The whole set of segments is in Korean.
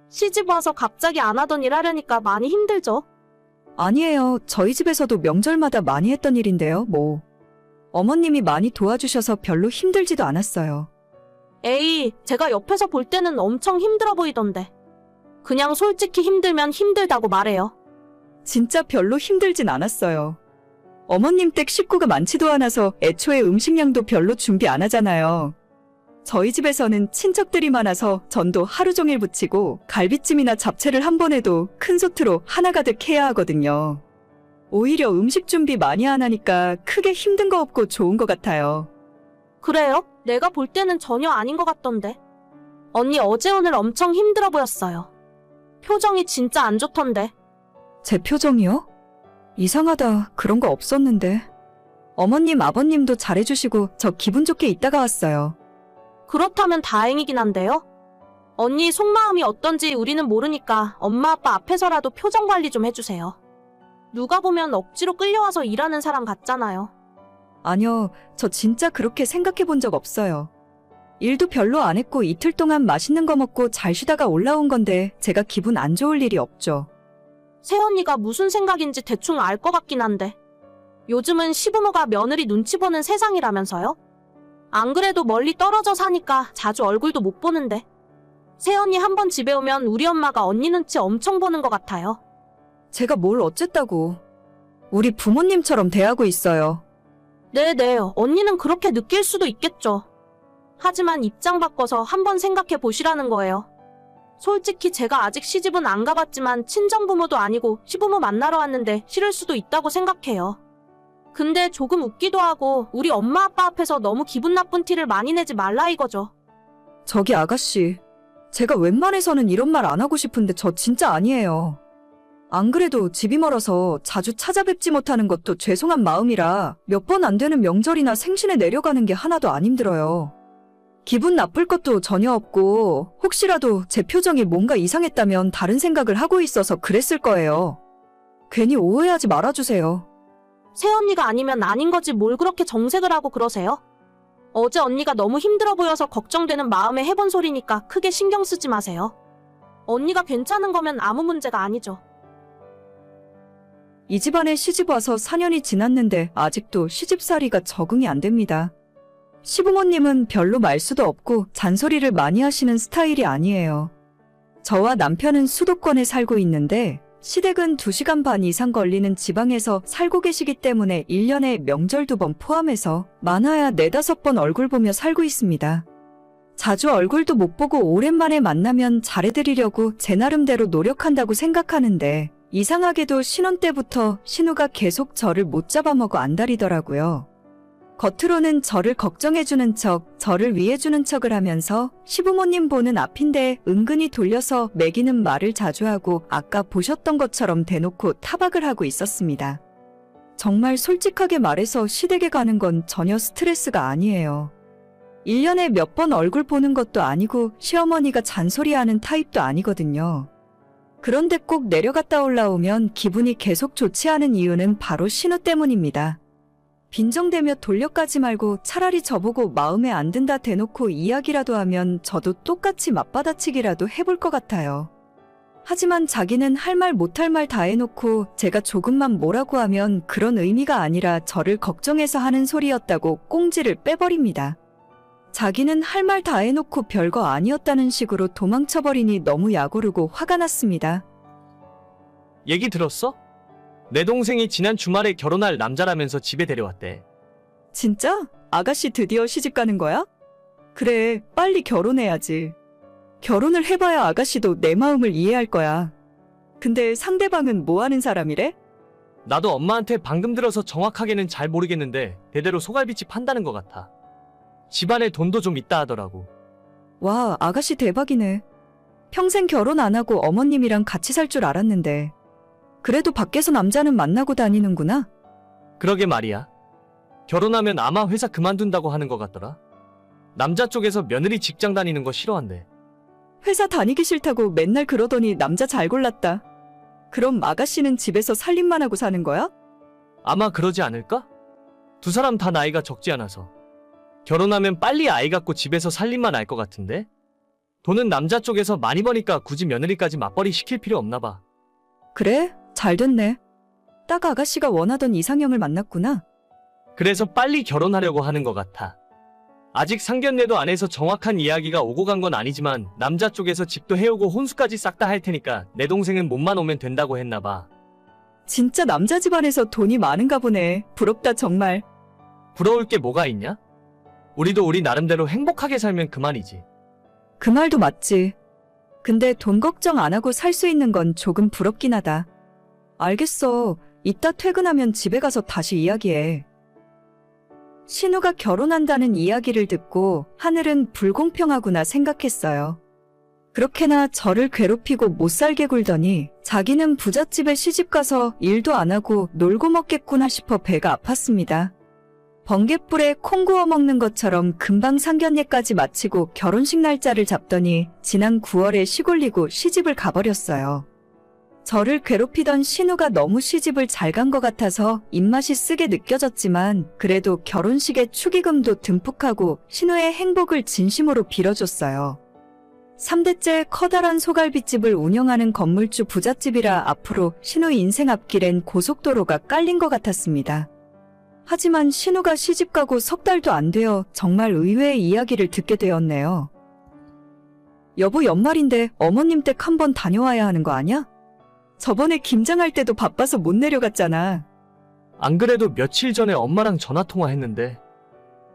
시집 와서 갑자기 안 하던 일 하려니까 많이 힘들죠? 아니에요. 저희 집에서도 명절마다 많이 했던 일인데요, 뭐. 어머님이 많이 도와주셔서 별로 힘들지도 않았어요. 에이, 제가 옆에서 볼 때는 엄청 힘들어 보이던데. 그냥 솔직히 힘들면 힘들다고 말해요. 진짜 별로 힘들진 않았어요. 어머님 댁 식구가 많지도 않아서 애초에 음식량도 별로 준비 안 하잖아요. 저희 집에서는 친척들이 많아서 전도 하루 종일 부치고 갈비찜이나 잡채를 한 번 해도 큰 솥으로 하나 가득 해야 하거든요. 오히려 음식 준비 많이 안 하니까 크게 힘든 거 없고 좋은 것 같아요. 그래요? 내가 볼 때는 전혀 아닌 것 같던데. 언니 어제 오늘 엄청 힘들어 보였어요. 표정이 진짜 안 좋던데. 제 표정이요? 이상하다. 그런 거 없었는데. 어머님, 아버님도 잘해주시고 저 기분 좋게 있다가 왔어요. 그렇다면 다행이긴 한데요. 언니 속마음이 어떤지 우리는 모르니까 엄마 아빠 앞에서라도 표정 관리 좀 해주세요. 누가 보면 억지로 끌려와서 일하는 사람 같잖아요. 아니요, 저 진짜 그렇게 생각해 본 적 없어요. 일도 별로 안 했고 이틀 동안 맛있는 거 먹고 잘 쉬다가 올라온 건데 제가 기분 안 좋을 일이 없죠. 새언니가 무슨 생각인지 대충 알 것 같긴 한데. 요즘은 시부모가 며느리 눈치 보는 세상이라면서요? 안 그래도 멀리 떨어져 사니까 자주 얼굴도 못 보는데. 새언니 한번 집에 오면 우리 엄마가 언니 눈치 엄청 보는 것 같아요. 제가 뭘 어쨌다고. 우리 부모님처럼 대하고 있어요. 네네, 언니는 그렇게 느낄 수도 있겠죠. 하지만 입장 바꿔서 한번 생각해 보시라는 거예요. 솔직히 제가 아직 시집은 안 가봤지만 친정부모도 아니고 시부모 만나러 왔는데 싫을 수도 있다고 생각해요. 근데 조금 웃기도 하고 우리 엄마 아빠 앞에서 너무 기분 나쁜 티를 많이 내지 말라 이거죠. 저기 아가씨, 제가 웬만해서는 이런 말 안 하고 싶은데 저 진짜 아니에요. 안 그래도 집이 멀어서 자주 찾아뵙지 못하는 것도 죄송한 마음이라 몇 번 안 되는 명절이나 생신에 내려가는 게 하나도 안 힘들어요. 기분 나쁠 것도 전혀 없고 혹시라도 제 표정이 뭔가 이상했다면 다른 생각을 하고 있어서 그랬을 거예요. 괜히 오해하지 말아주세요. 새언니가 아니면 아닌 거지 뭘 그렇게 정색을 하고 그러세요? 어제 언니가 너무 힘들어 보여서 걱정되는 마음에 해본 소리니까 크게 신경 쓰지 마세요. 언니가 괜찮은 거면 아무 문제가 아니죠. 이 집안에 시집 와서 4년이 지났는데 아직도 시집살이가 적응이 안 됩니다. 시부모님은 별로 말수도 없고 잔소리를 많이 하시는 스타일이 아니에요. 저와 남편은 수도권에 살고 있는데 시댁은 2시간 반 이상 걸리는 지방에서 살고 계시기 때문에 1년에 명절 2번 포함해서 많아야 4-5번 얼굴 보며 살고 있습니다. 자주 얼굴도 못 보고 오랜만에 만나면 잘해드리려고 제 나름대로 노력한다고 생각하는데 이상하게도 신혼 때부터 신우가 계속 저를 못 잡아먹어 안달이더라고요. 겉으로는 저를 걱정해주는 척, 저를 위해주는 척을 하면서 시부모님 보는 앞인데 은근히 돌려서 매기는 말을 자주 하고 아까 보셨던 것처럼 대놓고 타박을 하고 있었습니다. 정말 솔직하게 말해서 시댁에 가는 건 전혀 스트레스가 아니에요. 1년에 몇 번 얼굴 보는 것도 아니고 시어머니가 잔소리하는 타입도 아니거든요. 그런데 꼭 내려갔다 올라오면 기분이 계속 좋지 않은 이유는 바로 신우 때문입니다. 빈정대며 돌려까지 말고 차라리 저보고 마음에 안 든다 대놓고 이야기라도 하면 저도 똑같이 맞받아치기라도 해볼 것 같아요. 하지만 자기는 할 말 못할 말 다 해놓고 제가 조금만 뭐라고 하면 그런 의미가 아니라 저를 걱정해서 하는 소리였다고 꽁지를 빼버립니다. 자기는 할 말 다 해놓고 별거 아니었다는 식으로 도망쳐버리니 너무 약오르고 화가 났습니다. 얘기 들었어? 내 동생이 지난 주말에 결혼할 남자라면서 집에 데려왔대. 진짜? 아가씨 드디어 시집 가는 거야? 그래, 빨리 결혼해야지. 결혼을 해봐야 아가씨도 내 마음을 이해할 거야. 근데 상대방은 뭐 하는 사람이래? 나도 엄마한테 방금 들어서 정확하게는 잘 모르겠는데 대대로 소갈비집 한다는 것 같아. 집안에 돈도 좀 있다 하더라고. 와, 아가씨 대박이네. 평생 결혼 안 하고 어머님이랑 같이 살 줄 알았는데. 그래도 밖에서 남자는 만나고 다니는구나? 그러게 말이야. 결혼하면 아마 회사 그만둔다고 하는 것 같더라. 남자 쪽에서 며느리 직장 다니는 거 싫어한대. 회사 다니기 싫다고 맨날 그러더니 남자 잘 골랐다. 그럼 아가씨는 집에서 살림만 하고 사는 거야? 아마 그러지 않을까? 두 사람 다 나이가 적지 않아서. 결혼하면 빨리 아이 갖고 집에서 살림만 할 것 같은데? 돈은 남자 쪽에서 많이 버니까 굳이 며느리까지 맞벌이 시킬 필요 없나 봐. 그래? 잘 됐네. 딱 아가씨가 원하던 이상형을 만났구나. 그래서 빨리 결혼하려고 하는 것 같아. 아직 상견례도 안 해서 정확한 이야기가 오고 간 건 아니지만 남자 쪽에서 집도 해오고 혼수까지 싹 다 할 테니까 내 동생은 몸만 오면 된다고 했나 봐. 진짜 남자 집안에서 돈이 많은가 보네. 부럽다 정말. 부러울 게 뭐가 있냐? 우리도 우리 나름대로 행복하게 살면 그만이지. 그 말도 맞지. 근데 돈 걱정 안 하고 살 수 있는 건 조금 부럽긴 하다. 알겠어. 이따 퇴근하면 집에 가서 다시 이야기해. 신우가 결혼한다는 이야기를 듣고 하늘은 불공평하구나 생각했어요. 그렇게나 저를 괴롭히고 못 살게 굴더니 자기는 부잣집에 시집가서 일도 안 하고 놀고 먹겠구나 싶어 배가 아팠습니다. 번갯불에 콩 구워 먹는 것처럼 금방 상견례까지 마치고 결혼식 날짜를 잡더니 지난 9월에 시골리고 시집을 가버렸어요. 저를 괴롭히던 신우가 너무 시집을 잘 간 것 같아서 입맛이 쓰게 느껴졌지만 그래도 결혼식에 축의금도 듬뿍하고 신우의 행복을 진심으로 빌어줬어요. 3대째 커다란 소갈비집을 운영하는 건물주 부잣집이라 앞으로 신우 인생 앞길엔 고속도로가 깔린 것 같았습니다. 하지만 신우가 시집가고 석 달도 안 되어 정말 의외의 이야기를 듣게 되었네요. 여보 연말인데 어머님 댁 한번 다녀와야 하는 거 아냐? 저번에 김장할 때도 바빠서 못 내려갔잖아. 안 그래도 며칠 전에 엄마랑 전화통화했는데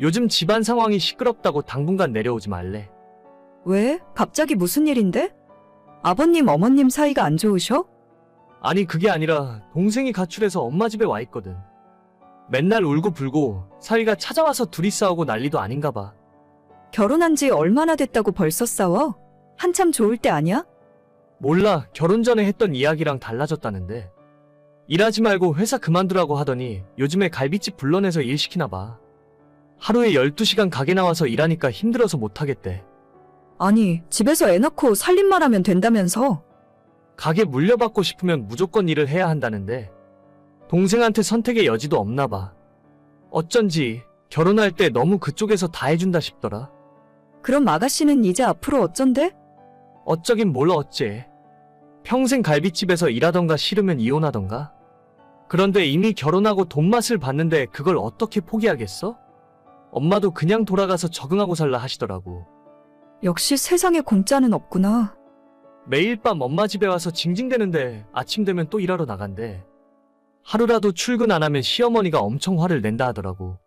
요즘 집안 상황이 시끄럽다고 당분간 내려오지 말래. 왜? 갑자기 무슨 일인데? 아버님, 어머님 사이가 안 좋으셔? 아니 그게 아니라 동생이 가출해서 엄마 집에 와 있거든. 맨날 울고 불고 사위가 찾아와서 둘이 싸우고 난리도 아닌가 봐. 결혼한 지 얼마나 됐다고 벌써 싸워? 한참 좋을 때 아니야? 몰라, 결혼 전에 했던 이야기랑 달라졌다는데. 일하지 말고 회사 그만두라고 하더니 요즘에 갈비집 불러내서 일 시키나 봐. 하루에 12시간 가게 나와서 일하니까 힘들어서 못하겠대. 아니, 집에서 애 낳고 살림만 하면 된다면서. 가게 물려받고 싶으면 무조건 일을 해야 한다는데 동생한테 선택의 여지도 없나 봐. 어쩐지 결혼할 때 너무 그쪽에서 다 해준다 싶더라. 그럼 아가씨는 이제 앞으로 어쩐대? 어쩌긴 뭘 어째. 평생 갈비집에서 일하던가 싫으면 이혼하던가. 그런데 이미 결혼하고 돈 맛을 봤는데 그걸 어떻게 포기하겠어? 엄마도 그냥 돌아가서 적응하고 살라 하시더라고. 역시 세상에 공짜는 없구나. 매일 밤 엄마 집에 와서 징징대는데 아침 되면 또 일하러 나간대. 하루라도 출근 안 하면 시어머니가 엄청 화를 낸다 하더라고.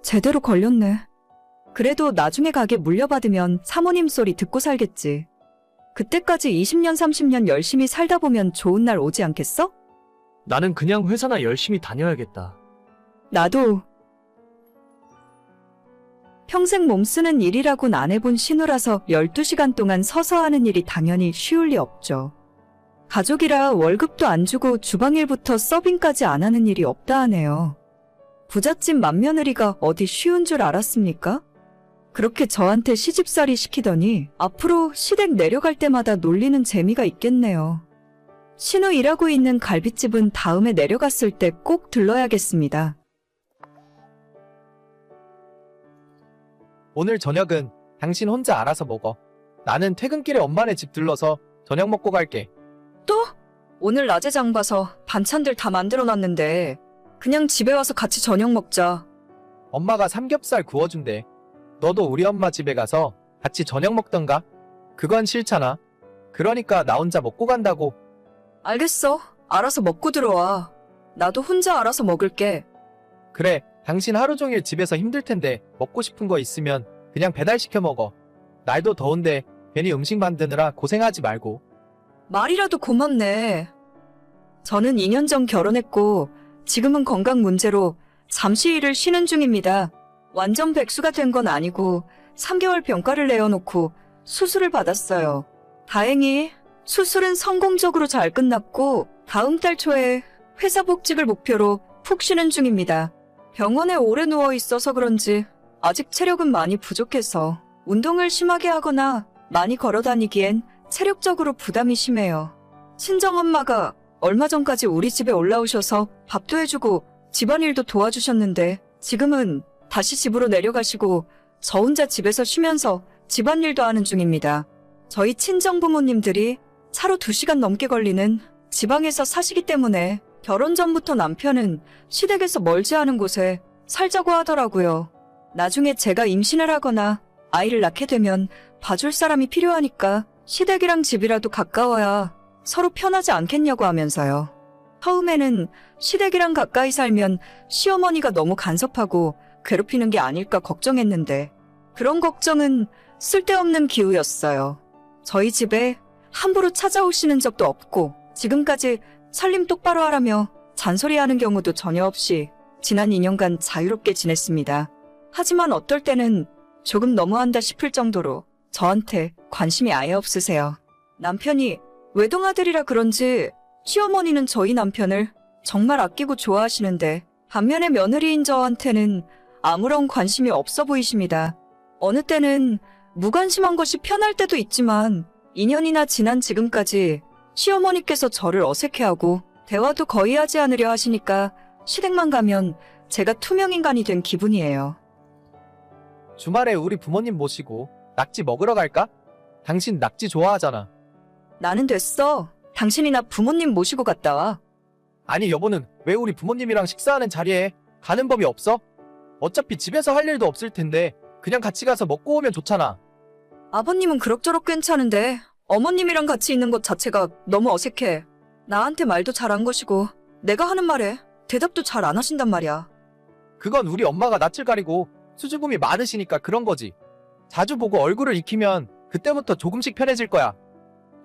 제대로 걸렸네. 그래도 나중에 가게 물려받으면 사모님 소리 듣고 살겠지. 그때까지 20년, 30년 열심히 살다 보면 좋은 날 오지 않겠어? 나는 그냥 회사나 열심히 다녀야겠다. 나도. 평생 몸쓰는 일이라곤 안 해본 신우라서 12시간 동안 서서 하는 일이 당연히 쉬울 리 없죠. 가족이라 월급도 안 주고 주방일부터 서빙까지 안 하는 일이 없다 하네요. 부잣집 맏며느리가 어디 쉬운 줄 알았습니까? 그렇게 저한테 시집살이 시키더니 앞으로 시댁 내려갈 때마다 놀리는 재미가 있겠네요. 신우 일하고 있는 갈비집은 다음에 내려갔을 때 꼭 들러야겠습니다. 오늘 저녁은 당신 혼자 알아서 먹어. 나는 퇴근길에 엄마네 집 들러서 저녁 먹고 갈게. 또? 오늘 낮에 장 봐서 반찬들 다 만들어놨는데 그냥 집에 와서 같이 저녁 먹자. 엄마가 삼겹살 구워준대. 너도 우리 엄마 집에 가서 같이 저녁 먹던가? 그건 싫잖아. 그러니까 나 혼자 먹고 간다고. 알겠어. 알아서 먹고 들어와. 나도 혼자 알아서 먹을게. 그래, 당신 하루 종일 집에서 힘들 텐데 먹고 싶은 거 있으면 그냥 배달시켜 먹어. 날도 더운데 괜히 음식 만드느라 고생하지 말고. 말이라도 고맙네. 저는 2년 전 결혼했고 지금은 건강 문제로 잠시 일을 쉬는 중입니다. 완전 백수가 된 건 아니고 3개월 병가를 내어놓고 수술을 받았어요. 다행히 수술은 성공적으로 잘 끝났고 다음 달 초에 회사 복직을 목표로 푹 쉬는 중입니다. 병원에 오래 누워 있어서 그런지 아직 체력은 많이 부족해서 운동을 심하게 하거나 많이 걸어 다니기엔 체력적으로 부담이 심해요. 친정엄마가 얼마 전까지 우리 집에 올라오셔서 밥도 해주고 집안일도 도와주셨는데 지금은 다시 집으로 내려가시고 저 혼자 집에서 쉬면서 집안일도 하는 중입니다. 저희 친정 부모님들이 차로 2시간 넘게 걸리는 지방에서 사시기 때문에 결혼 전부터 남편은 시댁에서 멀지 않은 곳에 살자고 하더라고요. 나중에 제가 임신을 하거나 아이를 낳게 되면 봐줄 사람이 필요하니까 시댁이랑 집이라도 가까워야 서로 편하지 않겠냐고 하면서요. 처음에는 시댁이랑 가까이 살면 시어머니가 너무 간섭하고 괴롭히는 게 아닐까 걱정했는데 그런 걱정은 쓸데없는 기우였어요. 저희 집에 함부로 찾아오시는 적도 없고 지금까지 살림 똑바로 하라며 잔소리하는 경우도 전혀 없이 지난 2년간 자유롭게 지냈습니다. 하지만 어떨 때는 조금 너무한다 싶을 정도로 저한테 관심이 아예 없으세요. 남편이 외동아들이라 그런지 시어머니는 저희 남편을 정말 아끼고 좋아하시는데 반면에 며느리인 저한테는 아무런 관심이 없어 보이십니다. 어느 때는 무관심한 것이 편할 때도 있지만 2년이나 지난 지금까지 시어머니께서 저를 어색해하고 대화도 거의 하지 않으려 하시니까 시댁만 가면 제가 투명인간이 된 기분이에요. 주말에 우리 부모님 모시고 낙지 먹으러 갈까? 당신 낙지 좋아하잖아. 나는 됐어. 당신이나 부모님 모시고 갔다 와. 아니 여보는 왜 우리 부모님이랑 식사하는 자리에 가는 법이 없어? 어차피 집에서 할 일도 없을 텐데 그냥 같이 가서 먹고 오면 좋잖아. 아버님은 그럭저럭 괜찮은데 어머님이랑 같이 있는 것 자체가 너무 어색해. 나한테 말도 잘 안 거시고 내가 하는 말에 대답도 잘 안 하신단 말이야. 그건 우리 엄마가 낯을 가리고 수줍음이 많으시니까 그런 거지. 자주 보고 얼굴을 익히면 그때부터 조금씩 편해질 거야.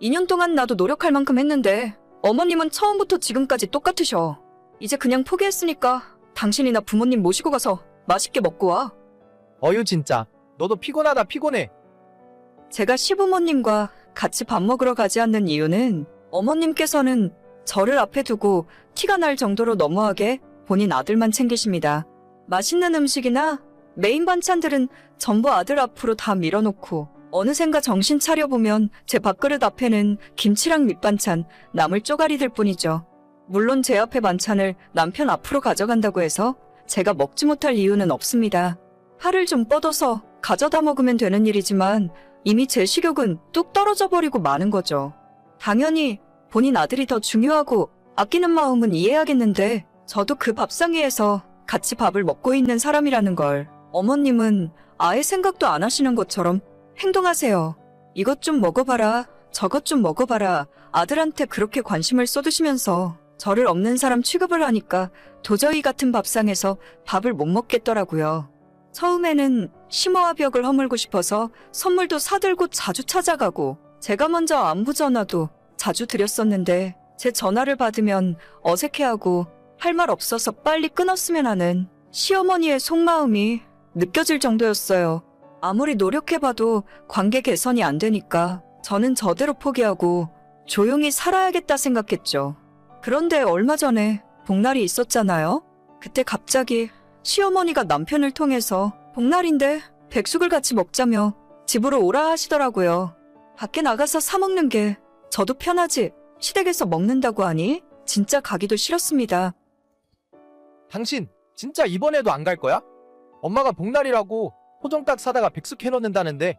2년 동안 나도 노력할 만큼 했는데 어머님은 처음부터 지금까지 똑같으셔. 이제 그냥 포기했으니까 당신이나 부모님 모시고 가서 맛있게 먹고 와. 어휴 진짜 너도 피곤하다 피곤해. 제가 시부모님과 같이 밥 먹으러 가지 않는 이유는 어머님께서는 저를 앞에 두고 티가 날 정도로 너무하게 본인 아들만 챙기십니다. 맛있는 음식이나 메인 반찬들은 전부 아들 앞으로 다 밀어놓고 어느샌가 정신 차려보면 제 밥그릇 앞에는 김치랑 밑반찬, 나물 쪼가리들 뿐이죠. 물론 제 앞에 반찬을 남편 앞으로 가져간다고 해서 제가 먹지 못할 이유는 없습니다. 팔을 좀 뻗어서 가져다 먹으면 되는 일이지만 이미 제 식욕은 뚝 떨어져 버리고 마는 거죠. 당연히 본인 아들이 더 중요하고 아끼는 마음은 이해하겠는데 저도 그 밥상 위에서 같이 밥을 먹고 있는 사람이라는 걸 어머님은 아예 생각도 안 하시는 것처럼 행동하세요. 이것 좀 먹어봐라, 저것 좀 먹어봐라. 아들한테 그렇게 관심을 쏟으시면서 저를 없는 사람 취급을 하니까 도저히 같은 밥상에서 밥을 못 먹겠더라고요. 처음에는 심호와 벽을 허물고 싶어서 선물도 사들고 자주 찾아가고 제가 먼저 안부 전화도 자주 드렸었는데 제 전화를 받으면 어색해하고 할 말 없어서 빨리 끊었으면 하는 시어머니의 속마음이 느껴질 정도였어요. 아무리 노력해봐도 관계 개선이 안 되니까 저는 저대로 포기하고 조용히 살아야겠다 생각했죠. 그런데 얼마 전에 복날이 있었잖아요. 그때 갑자기 시어머니가 남편을 통해서 복날인데 백숙을 같이 먹자며 집으로 오라 하시더라고요. 밖에 나가서 사 먹는 게 저도 편하지 시댁에서 먹는다고 하니 진짜 가기도 싫었습니다. 당신 진짜 이번에도 안 갈 거야? 엄마가 복날이라고 호종닭 사다가 백숙 해놓는다는데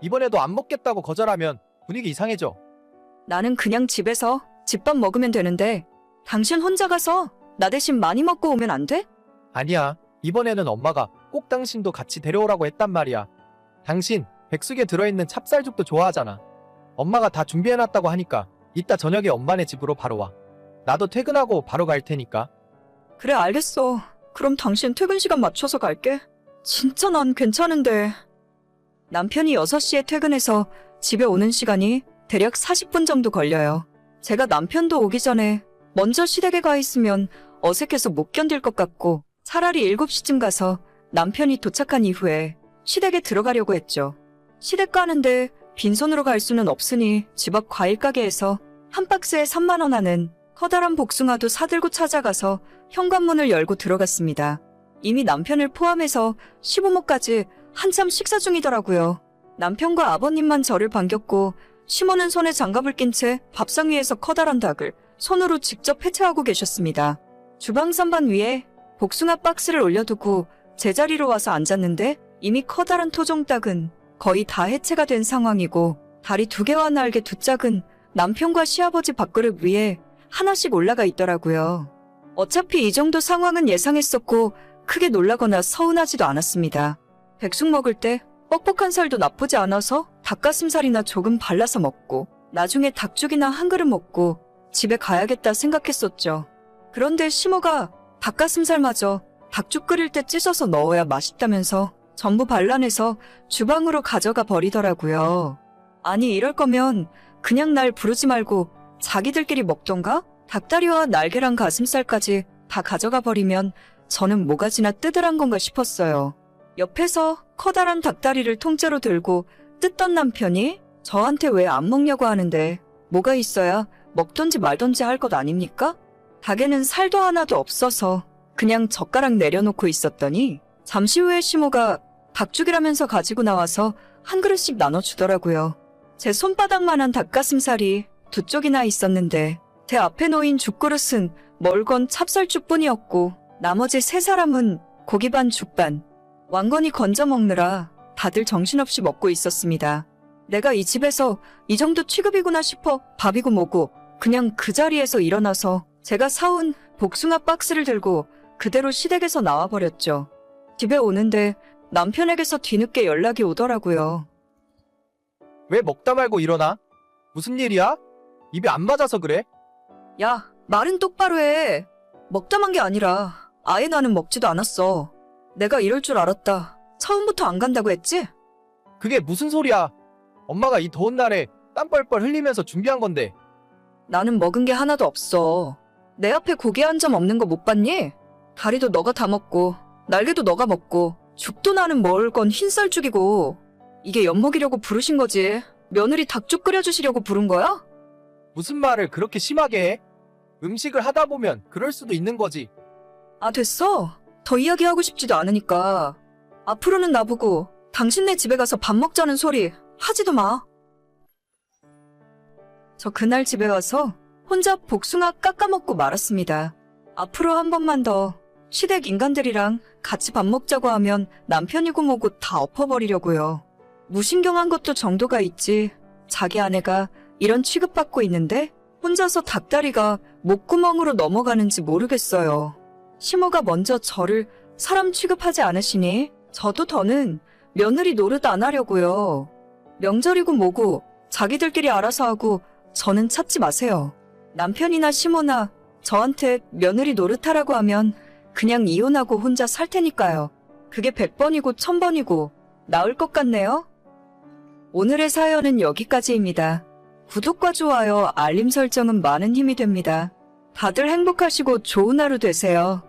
이번에도 안 먹겠다고 거절하면 분위기 이상해져. 나는 그냥 집에서 집밥 먹으면 되는데 당신 혼자 가서 나 대신 많이 먹고 오면 안 돼? 아니야. 이번에는 엄마가 꼭 당신도 같이 데려오라고 했단 말이야. 당신 백숙에 들어있는 찹쌀죽도 좋아하잖아. 엄마가 다 준비해놨다고 하니까 이따 저녁에 엄마네 집으로 바로 와. 나도 퇴근하고 바로 갈 테니까. 그래 알겠어. 그럼 당신 퇴근 시간 맞춰서 갈게. 진짜 난 괜찮은데. 남편이 6시에 퇴근해서 집에 오는 시간이 대략 40분 정도 걸려요. 제가 남편도 오기 전에 먼저 시댁에 가 있으면 어색해서 못 견딜 것 같고 차라리 7시쯤 가서 남편이 도착한 이후에 시댁에 들어가려고 했죠. 시댁 가는데 빈손으로 갈 수는 없으니 집 앞 과일 가게에서 한 박스에 3만 원 하는 커다란 복숭아도 사들고 찾아가서 현관문을 열고 들어갔습니다. 이미 남편을 포함해서 시부모까지 한참 식사 중이더라고요. 남편과 아버님만 저를 반겼고 시모는 손에 장갑을 낀 채 밥상 위에서 커다란 닭을 손으로 직접 해체하고 계셨습니다. 주방 선반 위에 복숭아 박스를 올려두고 제자리로 와서 앉았는데 이미 커다란 토종닭은 거의 다 해체가 된 상황이고 다리 2개와 날개 2짝은 남편과 시아버지 밥그릇 위에 하나씩 올라가 있더라고요. 어차피 이 정도 상황은 예상했었고 크게 놀라거나 서운하지도 않았습니다. 백숙 먹을 때 뻑뻑한 살도 나쁘지 않아서 닭가슴살이나 조금 발라서 먹고 나중에 닭죽이나 한 그릇 먹고 집에 가야겠다 생각했었죠. 그런데 시모가 닭가슴살마저 닭죽 끓일 때 찢어서 넣어야 맛있다면서 전부 발라내서 주방으로 가져가 버리더라고요. 아니 이럴 거면 그냥 날 부르지 말고 자기들끼리 먹던가? 닭다리와 날개랑 가슴살까지 다 가져가 버리면 저는 모가지나 뜯으란 건가 싶었어요. 옆에서 커다란 닭다리를 통째로 들고 뜯던 남편이 저한테 왜 안 먹냐고 하는데 뭐가 있어야 먹던지 말던지 할 것 아닙니까? 닭에는 살도 하나도 없어서 그냥 젓가락 내려놓고 있었더니 잠시 후에 시모가 닭죽이라면서 가지고 나와서 한 그릇씩 나눠주더라고요. 제 손바닥만한 닭가슴살이 2쪽이나 있었는데 제 앞에 놓인 죽그릇은 멀건 찹쌀죽뿐이었고 나머지 3사람은 고기 반 죽 반 왕건이 건져 먹느라 다들 정신없이 먹고 있었습니다. 내가 이 집에서 이 정도 취급이구나 싶어 밥이고 뭐고 그냥 그 자리에서 일어나서 제가 사온 복숭아 박스를 들고 그대로 시댁에서 나와버렸죠. 집에 오는데 남편에게서 뒤늦게 연락이 오더라고요. 왜 먹다 말고 일어나? 무슨 일이야? 입이 안 맞아서 그래? 야, 말은 똑바로 해. 먹다만 게 아니라 아예 나는 먹지도 않았어. 내가 이럴 줄 알았다. 처음부터 안 간다고 했지? 그게 무슨 소리야? 엄마가 이 더운 날에 땀 뻘뻘 흘리면서 준비한 건데. 나는 먹은 게 하나도 없어. 내 앞에 고기 한 점 없는 거 못 봤니? 다리도 너가 다 먹고 날개도 너가 먹고 죽도 나는 먹을 건 흰쌀죽이고 이게 엿먹이려고 부르신 거지. 며느리 닭죽 끓여주시려고 부른 거야? 무슨 말을 그렇게 심하게 해? 음식을 하다 보면 그럴 수도 있는 거지. 아, 됐어. 더 이야기하고 싶지도 않으니까. 앞으로는 나보고 당신네 집에 가서 밥 먹자는 소리 하지도 마. 저 그날 집에 와서 혼자 복숭아 깎아먹고 말았습니다. 앞으로 한 번만 더 시댁 인간들이랑 같이 밥 먹자고 하면 남편이고 뭐고 다 엎어버리려고요. 무신경한 것도 정도가 있지. 자기 아내가 이런 취급받고 있는데 혼자서 닭다리가 목구멍으로 넘어가는지 모르겠어요. 시모가 먼저 저를 사람 취급하지 않으시니 저도 더는 며느리 노릇 안 하려고요. 명절이고 뭐고 자기들끼리 알아서 하고 저는 찾지 마세요. 남편이나 시모나 저한테 며느리 노릇하라고 하면 그냥 이혼하고 혼자 살 테니까요. 그게 100번이고 1000번이고 나을 것 같네요. 오늘의 사연은 여기까지입니다. 구독과 좋아요, 알림 설정은 많은 힘이 됩니다. 다들 행복하시고 좋은 하루 되세요.